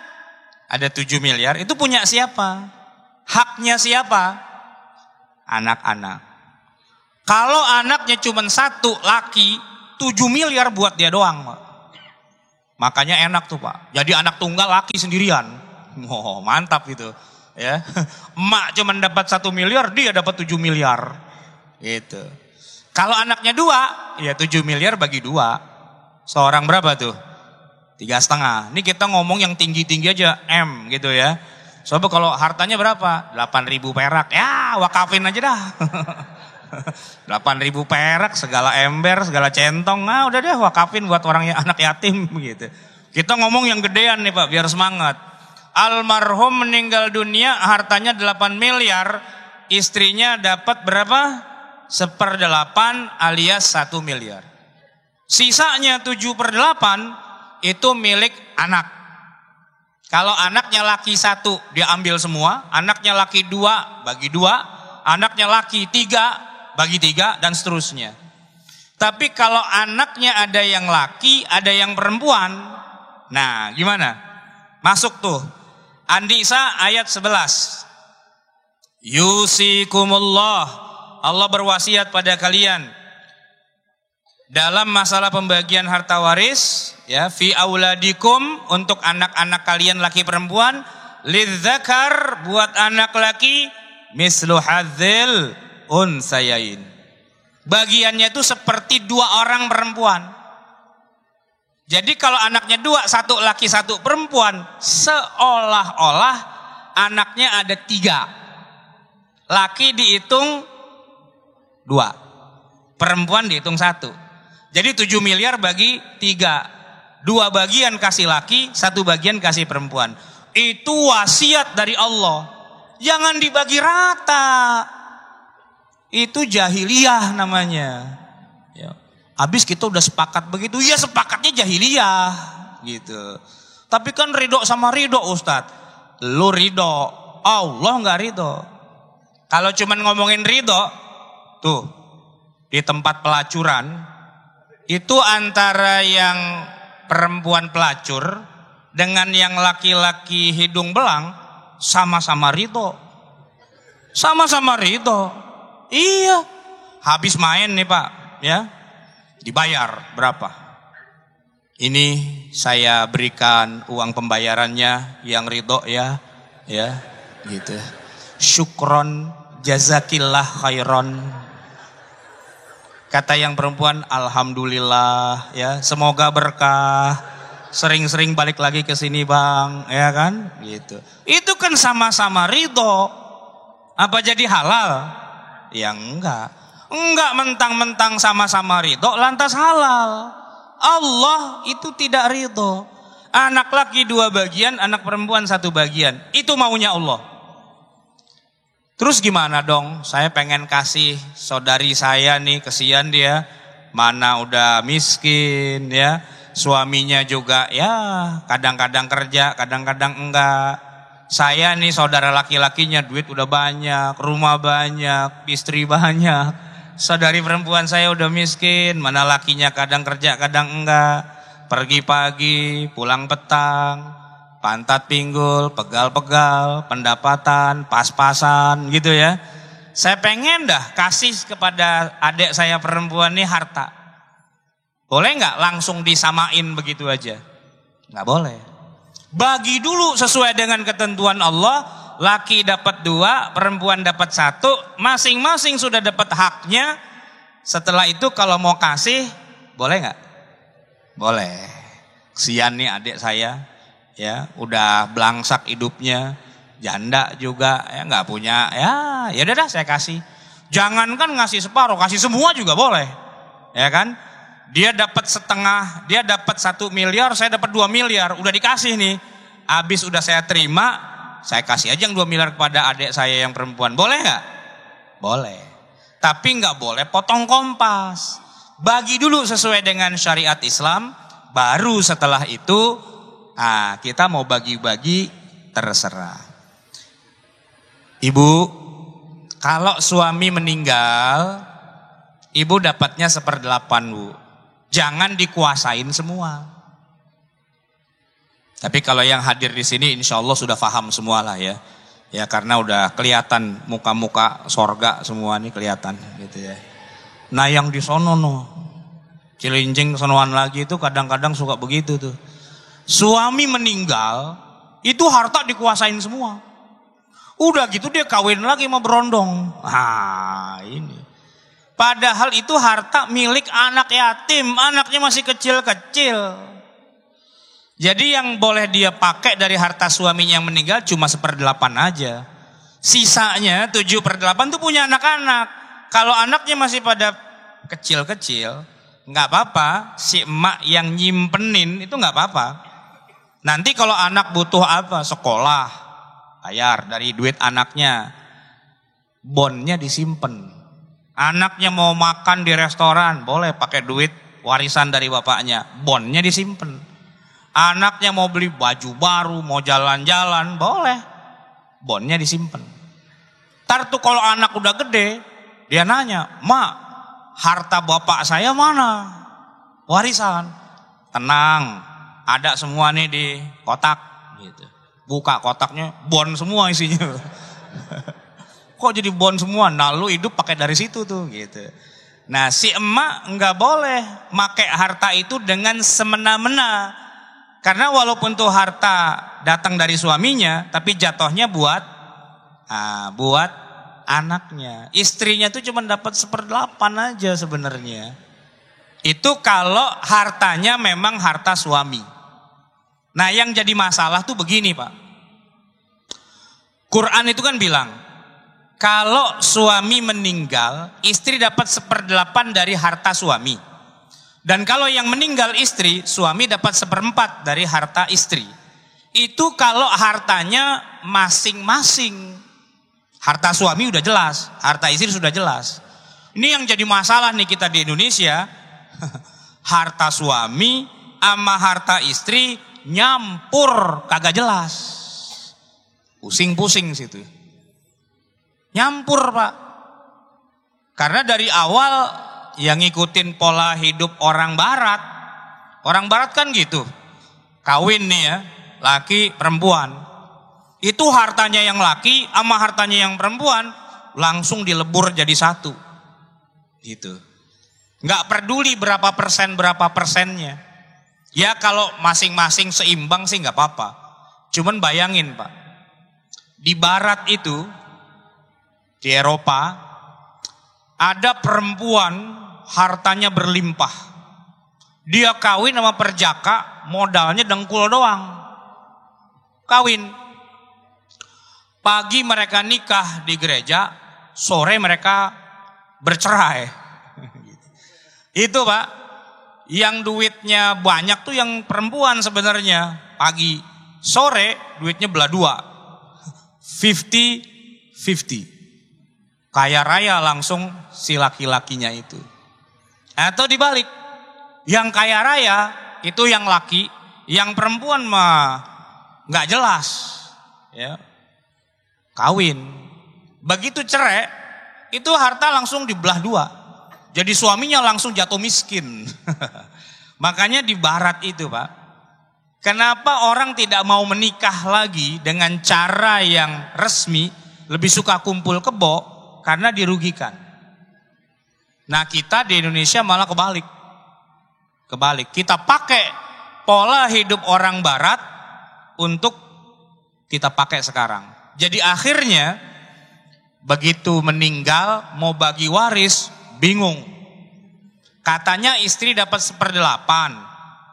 ada 7 miliar. Itu punya siapa? Haknya siapa? Anak-anak. Kalau anaknya cuma 1 laki, 7 miliar buat dia doang, Pak. Makanya enak tuh, Pak. Jadi anak tunggal laki sendirian. Oh, mantap gitu. Ya. Emak cuma dapat 1 miliar, dia dapat 7 miliar. Gitu. Kalau anaknya 2, ya 7 miliar bagi 2. Seorang berapa tuh? 3,5. Ini kita ngomong yang tinggi-tinggi aja, M gitu ya. Soalnya kalau hartanya berapa? 8.000 perak. Ya wakafin aja dah. 8.000 perak, segala ember, segala centong. Nah udah deh wakafin buat orang yang anak yatim gitu. Kita ngomong yang gedean nih Pak, biar semangat. Almarhum meninggal dunia, hartanya 8 miliar. Istrinya dapat berapa? 1/8 alias 1 miliar. Sisanya 7/8 itu milik anak. Kalau anaknya laki 1 dia ambil semua, anaknya laki 2 bagi 2, anaknya laki 3 bagi 3 dan seterusnya. Tapi kalau anaknya ada yang laki, ada yang perempuan, nah gimana? Masuk tuh. An-Nisa ayat 11. Yusikumullah, Allah berwasiat pada kalian dalam masalah pembagian harta waris, ya, fi auladikum, untuk anak-anak kalian laki perempuan, lidzakar, buat anak laki, mislu hadzil unsayain. Bagiannya itu seperti 2 orang perempuan. Jadi kalau anaknya 2, 1 laki 1 perempuan, seolah-olah anaknya ada 3. Laki dihitung 2, perempuan dihitung 1. Jadi 7 miliar bagi 3. 2 bagian kasih laki, 1 bagian kasih perempuan. Itu wasiat dari Allah. Jangan dibagi rata. Itu jahiliyah namanya. Ya. Habis kita udah sepakat begitu, ya sepakatnya jahiliyah gitu. Tapi kan ridho sama ridho Ustadz. Lu ridho, Allah nggak ridho. Kalau cuman ngomongin ridho, tuh di tempat pelacuran itu antara yang perempuan pelacur dengan yang laki-laki hidung belang sama-sama ridho. Sama-sama ridho. Iya. Habis main nih Pak, ya. Dibayar berapa? Ini saya berikan uang pembayarannya yang ridho ya. Ya, gitu. Syukron jazakillah khairon. Kata yang perempuan, alhamdulillah ya, semoga berkah. Sering-sering balik lagi ke sini Bang, ya kan? Gitu. Itu kan sama-sama ridho. Apa jadi halal? Ya enggak. Enggak mentang-mentang sama-sama ridho lantas halal. Allah itu tidak ridho. Anak laki 2 bagian, anak perempuan 1 bagian. Itu maunya Allah. Terus gimana dong? Saya pengen kasih saudari saya nih, kesian dia. Mana udah miskin ya. Suaminya juga ya kadang-kadang kerja, kadang-kadang enggak. Saya nih saudara laki-lakinya duit udah banyak, rumah banyak, istri banyak. Saudari perempuan saya udah miskin, mana lakinya kadang kerja, kadang enggak. Pergi pagi, pulang petang. Pantat pinggul, pegal-pegal, pendapatan, pas-pasan gitu ya. Saya pengen dah kasih kepada adik saya perempuan nih harta. Boleh nggak langsung disamain begitu aja? Nggak boleh. Bagi dulu sesuai dengan ketentuan Allah. Laki dapat 2, perempuan dapat 1. Masing-masing sudah dapat haknya. Setelah itu kalau mau kasih, boleh nggak? Boleh. Kesian nih adik saya. Ya udah belangsak hidupnya, janda juga ya nggak punya, ya udah dah saya kasih. Jangankan ngasih separuh, kasih semua juga boleh, ya kan? Dia dapat setengah, dia dapat 1 miliar, saya dapat 2 miliar, udah dikasih nih. Habis udah saya terima, saya kasih aja yang 2 miliar kepada adik saya yang perempuan, boleh nggak? Boleh. Tapi nggak boleh potong kompas. Bagi dulu sesuai dengan syariat Islam, baru setelah itu kita mau bagi-bagi terserah. Ibu, kalau suami meninggal, ibu dapatnya 1/8, Bu. Jangan dikuasain semua. Tapi kalau yang hadir di sini insya Allah sudah paham semua lah ya. Ya karena udah kelihatan muka-muka sorga semua nih kelihatan gitu ya. Nah yang di sono Cilincing sonoan lagi itu kadang-kadang suka begitu tuh. Suami meninggal itu harta dikuasain semua. Udah gitu dia kawin lagi sama berondong. Ini. Padahal itu harta milik anak yatim, anaknya masih kecil-kecil. Jadi yang boleh dia pakai dari harta suaminya yang meninggal cuma 1/8 aja. Sisanya 7/8 tuh punya anak-anak. Kalau anaknya masih pada kecil-kecil, nggak apa-apa. Si emak yang nyimpenin itu nggak apa-apa. Nanti kalau anak butuh apa, sekolah, bayar dari duit anaknya. Bondnya disimpen. Anaknya mau makan di restoran, boleh pakai duit warisan dari bapaknya. Bondnya disimpen. Anaknya mau beli baju baru, mau jalan-jalan, boleh. Bondnya disimpan. Ntar tuh kalau anak udah gede, dia nanya, "Mak, harta bapak saya mana? Warisan." Tenang, ada semua nih di kotak. Gitu. Buka kotaknya, bond semua isinya. Kok jadi bond semua? Nah lu hidup pakai dari situ tuh gitu. Nah si emak nggak boleh pakai harta itu dengan semena-mena. Karena walaupun tuh harta datang dari suaminya, tapi jatuhnya buat anaknya. Istrinya tuh cuma dapat 1/8 aja sebenarnya. Itu kalau hartanya memang harta suami. Nah yang jadi masalah tuh begini Pak. Quran itu kan bilang, kalau suami meninggal, istri dapat 1/8 dari harta suami. Dan kalau yang meninggal istri, suami dapat 1/4 dari harta istri. Itu kalau hartanya masing-masing. Harta suami udah jelas, harta istri sudah jelas. Ini yang jadi masalah nih kita di Indonesia. Harta suami sama harta istri nyampur, kagak jelas. Pusing-pusing situ. Nyampur Pak. Karena dari awal yang ngikutin pola hidup orang barat. Orang barat kan gitu. Kawin nih ya, laki perempuan. Itu hartanya yang laki sama hartanya yang perempuan langsung dilebur jadi satu. Gitu. Nggak peduli berapa persennya. Ya kalau masing-masing seimbang sih nggak apa-apa. Cuman bayangin Pak. Di barat itu, di Eropa, ada perempuan hartanya berlimpah. Dia kawin sama perjaka, modalnya dengkul doang. Kawin. Pagi mereka nikah di gereja, sore mereka bercerai. Itu Pak, yang duitnya banyak tuh yang perempuan sebenarnya. Pagi, sore duitnya belah dua. 50-50. Kaya raya langsung si laki-lakinya itu. Atau dibalik, yang kaya raya itu yang laki, yang perempuan mah nggak jelas, ya kawin. Begitu cerai, itu harta langsung dibelah dua. Jadi suaminya langsung jatuh miskin. Makanya di barat itu Pak, kenapa orang tidak mau menikah lagi dengan cara yang resmi, lebih suka kumpul kebo, karena dirugikan. Nah kita di Indonesia malah kebalik. Kita pakai pola hidup orang barat untuk kita pakai sekarang. Jadi akhirnya begitu meninggal mau bagi waris bingung. Katanya istri dapat 1/8.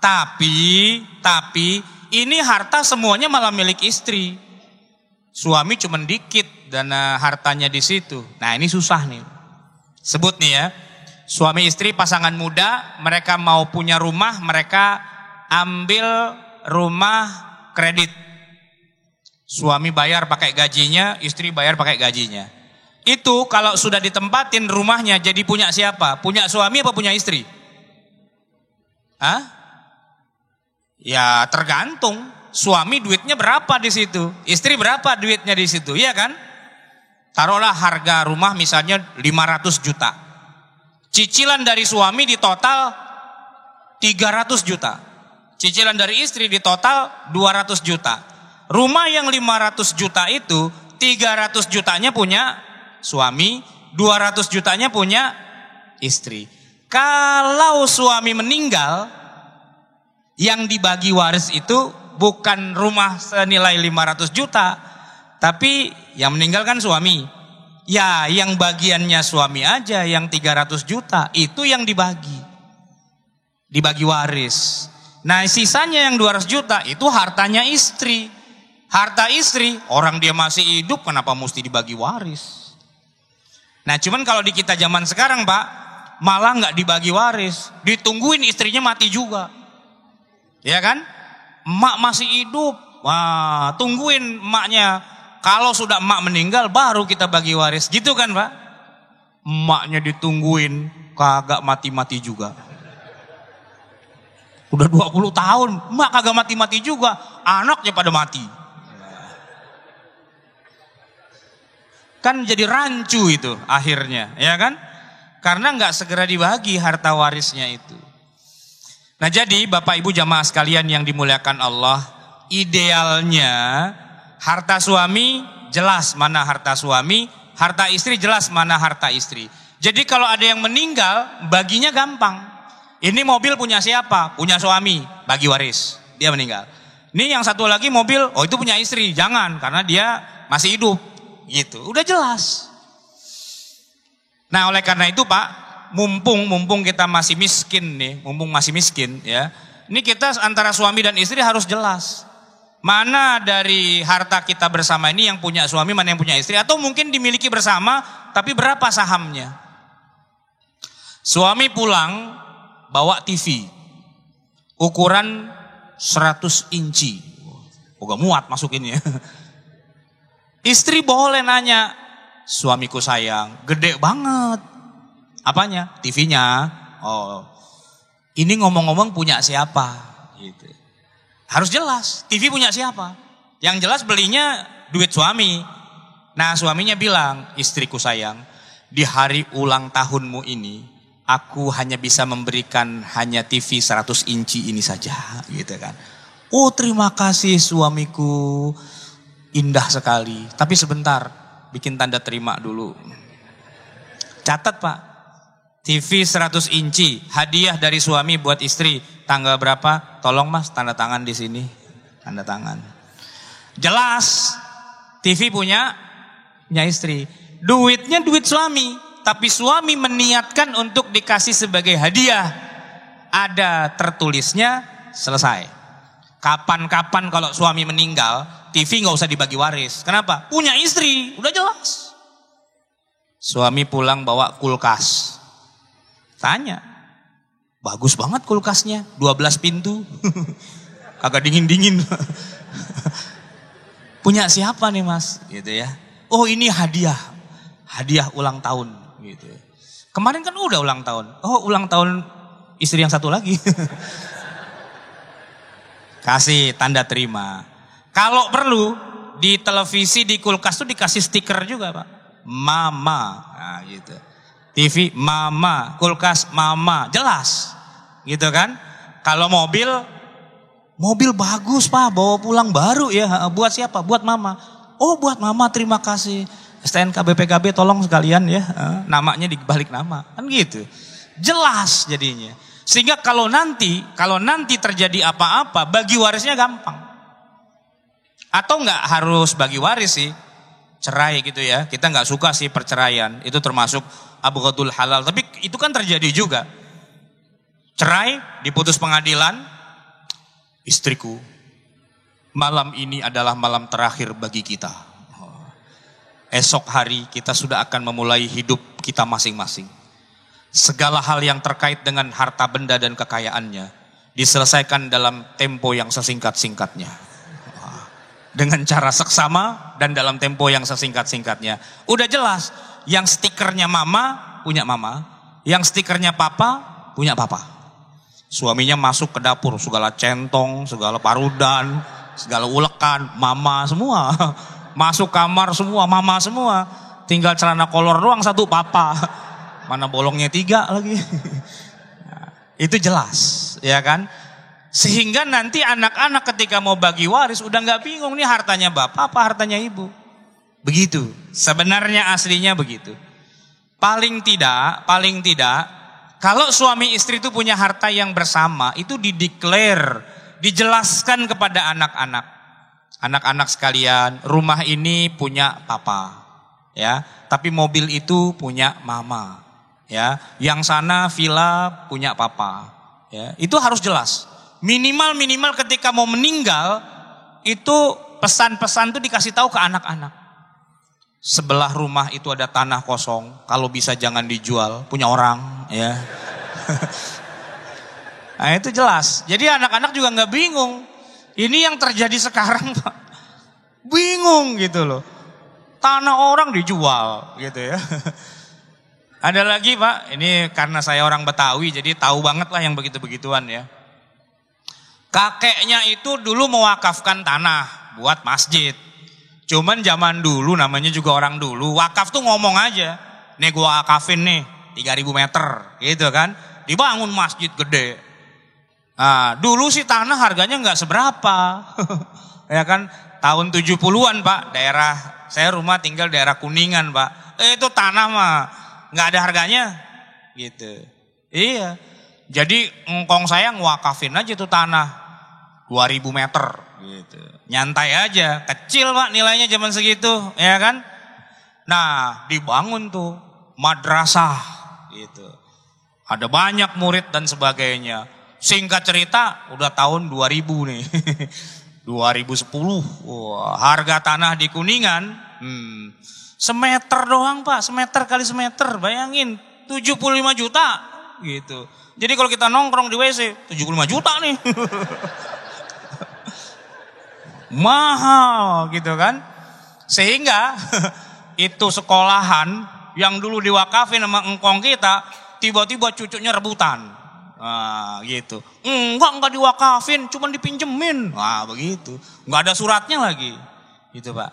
Tapi ini harta semuanya malah milik istri. Suami cuma dikit dana hartanya di situ. Nah ini susah nih. Sebut nih ya, suami istri pasangan muda, mereka mau punya rumah, mereka ambil rumah kredit. Suami bayar pakai gajinya, istri bayar pakai gajinya. Itu kalau sudah ditempatin rumahnya jadi punya siapa? Punya suami apa punya istri? Hah? Ya tergantung. Suami duitnya berapa di situ? Istri berapa duitnya di situ? Iya kan? Taruhlah harga rumah misalnya 500 juta. Cicilan dari suami di total 300 juta. Cicilan dari istri di total 200 juta. Rumah yang 500 juta itu 300 jutanya punya suami, 200 jutanya punya istri. Kalau suami meninggal, yang dibagi waris itu bukan rumah senilai 500 juta, tapi yang meninggal kan suami. Ya, yang bagiannya suami aja yang 300 juta, itu yang dibagi. Dibagi waris. Nah, sisanya yang 200 juta itu hartanya istri. Harta istri, orang dia masih hidup kenapa mesti dibagi waris? Nah, cuman kalau di kita zaman sekarang, Pak, malah nggak dibagi waris, ditungguin istrinya mati juga. Ya kan? Emak masih hidup, wah, tungguin emaknya. Kalau sudah emak meninggal baru kita bagi waris, gitu kan, Pak? Emaknya ditungguin, kagak mati-mati juga. Udah 20 tahun, emak kagak mati-mati juga, anaknya pada mati. Kan jadi rancu itu akhirnya, ya kan? Karena nggak segera dibagi harta warisnya itu. Nah, jadi Bapak Ibu jamaah sekalian yang dimuliakan Allah, idealnya harta suami jelas mana harta suami, harta istri jelas mana harta istri. Jadi kalau ada yang meninggal, baginya gampang. Ini mobil punya siapa? Punya suami, bagi waris. Dia meninggal. Ini yang satu lagi mobil, oh itu punya istri, jangan karena dia masih hidup. Gitu, udah jelas. Nah, oleh karena itu, Pak, mumpung kita masih miskin nih, mumpung masih miskin ya. Ini kita antara suami dan istri harus jelas. Mana dari harta kita bersama ini yang punya suami, mana yang punya istri, atau mungkin dimiliki bersama tapi berapa sahamnya. Suami pulang bawa TV ukuran 100 inci. Oh, gak muat masukinnya. Istri boleh nanya, suamiku sayang, gede banget. Apanya? TV-nya. Oh, ini ngomong-ngomong punya siapa? Gitu. Harus jelas, TV punya siapa? Yang jelas belinya duit suami. Nah, suaminya bilang, istriku sayang, di hari ulang tahunmu ini, aku hanya bisa memberikan hanya TV 100 inci ini saja. Gitu kan. Oh, terima kasih suamiku, indah sekali. Tapi sebentar, bikin tanda terima dulu. Catat, Pak. TV 100 inci, hadiah dari suami buat istri. Tanggal berapa? Tolong Mas, tanda tangan di sini. Tanda tangan. Jelas, TV punya istri. Duitnya duit suami, tapi suami meniatkan untuk dikasih sebagai hadiah. Ada tertulisnya, selesai. Kapan-kapan kalau suami meninggal, TV nggak usah dibagi waris. Kenapa? Punya istri, udah jelas. Suami pulang bawa kulkas. Tanya, bagus banget kulkasnya, 12 pintu. Kagak dingin-dingin. Punya siapa nih Mas? Gitu ya. Oh, ini hadiah ulang tahun. Gitu. Kemarin kan udah ulang tahun. Oh, ulang tahun istri yang satu lagi. Kasih tanda terima. Kalau perlu di televisi, di kulkas tuh dikasih stiker juga, Pak. Mama, nah, gitu. TV mama, kulkas mama, jelas, gitu kan? Kalau mobil bagus Pak, bawa pulang baru ya. Buat siapa? Buat mama. Oh, buat mama, terima kasih. STNK BPKB tolong sekalian ya, namanya dibalik nama, kan gitu. Jelas jadinya. Sehingga kalau nanti terjadi apa-apa, bagi warisnya gampang. Atau nggak harus bagi waris sih, cerai gitu ya. Kita nggak suka sih perceraian, itu termasuk abghadul halal. Tapi itu kan terjadi juga. Cerai, diputus pengadilan, istriku, malam ini adalah malam terakhir bagi kita. Esok hari kita sudah akan memulai hidup kita masing-masing. Segala hal yang terkait dengan harta benda dan kekayaannya diselesaikan dalam tempo yang sesingkat-singkatnya. Dengan cara seksama dan dalam tempo yang sesingkat-singkatnya. Udah jelas, Yang stikernya mama punya mama, yang stikernya papa punya papa. Suaminya masuk ke dapur, segala centong, segala parudan, segala ulekan, mama semua. Masuk kamar semua, mama semua. Tinggal celana kolor doang satu papa. Mana bolongnya 3 lagi. Nah, itu jelas, ya kan? Sehingga nanti anak-anak ketika mau bagi waris udah nggak bingung nih hartanya bapak apa hartanya ibu. Begitu. Sebenarnya aslinya begitu. Paling tidak kalau suami istri itu punya harta yang bersama, itu dideklar, dijelaskan kepada anak-anak. Anak-anak sekalian, rumah ini punya papa, ya. Tapi mobil itu punya mama, ya. Yang sana villa punya papa, ya. Itu harus jelas. Minimal ketika mau meninggal, itu pesan-pesan itu dikasih tahu ke anak-anak. Sebelah rumah itu ada tanah kosong, kalau bisa jangan dijual, punya orang, ya. Nah itu jelas. Jadi anak-anak juga nggak bingung. Ini yang terjadi sekarang, Pak. Bingung gitu loh. Tanah orang dijual gitu ya. Ada lagi, Pak, ini karena saya orang Betawi jadi tahu banget lah yang begitu-begituan ya. Kakeknya itu dulu mewakafkan tanah buat masjid. Cuman zaman dulu, namanya juga orang dulu, wakaf tuh ngomong aja. Nih gua wakafin nih 3.000 meter gitu kan. Dibangun masjid gede. Nah, dulu sih tanah harganya nggak seberapa. Ya kan, tahun 70-an Pak, daerah saya rumah tinggal daerah Kuningan Pak. Itu tanah mah nggak ada harganya gitu. Iya. Jadi engkong saya ngwakafin aja tuh tanah 2.000 meter gitu. Nyantai aja, kecil Pak nilainya zaman segitu, ya kan? Nah, dibangun tuh madrasah gitu. Ada banyak murid dan sebagainya. Singkat cerita udah tahun 2000 nih. 2010. Wah, harga tanah di Kuningan semeter doang Pak, semeter kali semeter, bayangin 75 juta gitu. Jadi kalau kita nongkrong di WC 75 juta nih. Mahal gitu kan. Sehingga itu sekolahan yang dulu diwakafin sama engkong kita, tiba-tiba cucunya rebutan. Nah gitu. Enggak diwakafin, cuma dipinjemin. Wah begitu. Enggak ada suratnya lagi. Gitu Pak.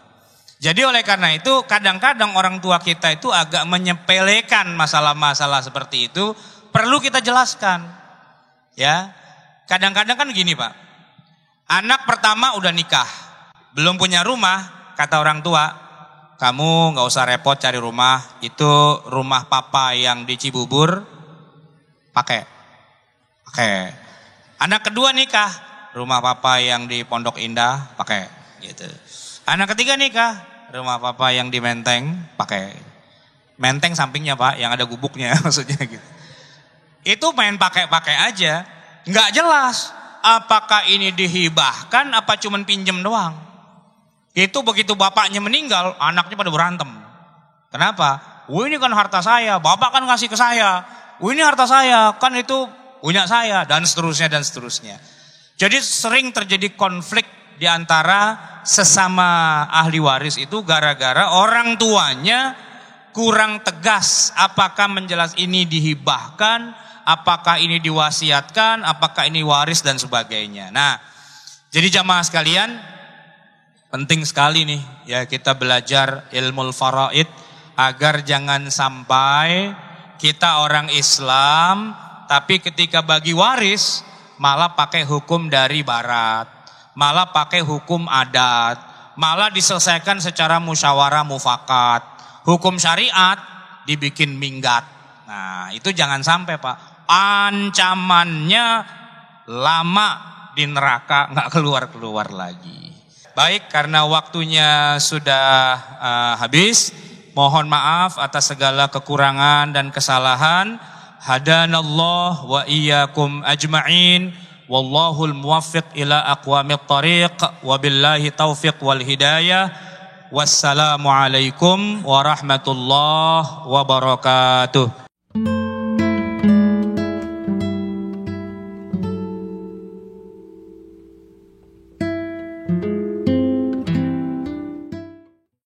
Jadi oleh karena itu kadang-kadang orang tua kita itu agak menyepelekan masalah-masalah seperti itu. Perlu kita jelaskan. Ya. Kadang-kadang kan gini Pak. Anak pertama udah nikah. Belum punya rumah. Kata orang tua, kamu gak usah repot cari rumah. Itu rumah papa yang di Cibubur. Pakai. Oke. Anak kedua nikah, rumah papa yang di Pondok Indah pakai gitu. Anak ketiga nikah, rumah papa yang di Menteng pakai. Menteng sampingnya Pak, yang ada gubuknya maksudnya gitu. Itu main pakai-pakai aja, nggak jelas apakah ini dihibahkan apa cuman pinjem doang. Itu begitu bapaknya meninggal, anaknya pada berantem. Kenapa? Ini kan harta saya, bapak kan ngasih ke saya. Ini harta saya, kan itu punya saya, dan seterusnya. Jadi sering terjadi konflik di antara sesama ahli waris itu gara-gara orang tuanya kurang tegas apakah menjelas ini dihibahkan, apakah ini diwasiatkan, apakah ini waris dan sebagainya. Nah, jadi jamaah sekalian, penting sekali nih ya kita belajar ilmu faraid agar jangan sampai kita orang Islam tapi ketika bagi waris malah pakai hukum dari barat, malah pakai hukum adat, malah diselesaikan secara musyawarah mufakat. Hukum syariat dibikin minggat. Nah, itu jangan sampai Pak. Ancamannya lama di neraka, nggak keluar-keluar lagi. Baik, karena waktunya sudah habis, mohon maaf atas segala kekurangan dan kesalahan. Hadanallah wa iyyakum ajma'in. Wallahul muwaffiq ila aqwamit thariq. Wabillahi taufiq wal hidayah. Wassalamualaikum warahmatullahi wabarakatuh.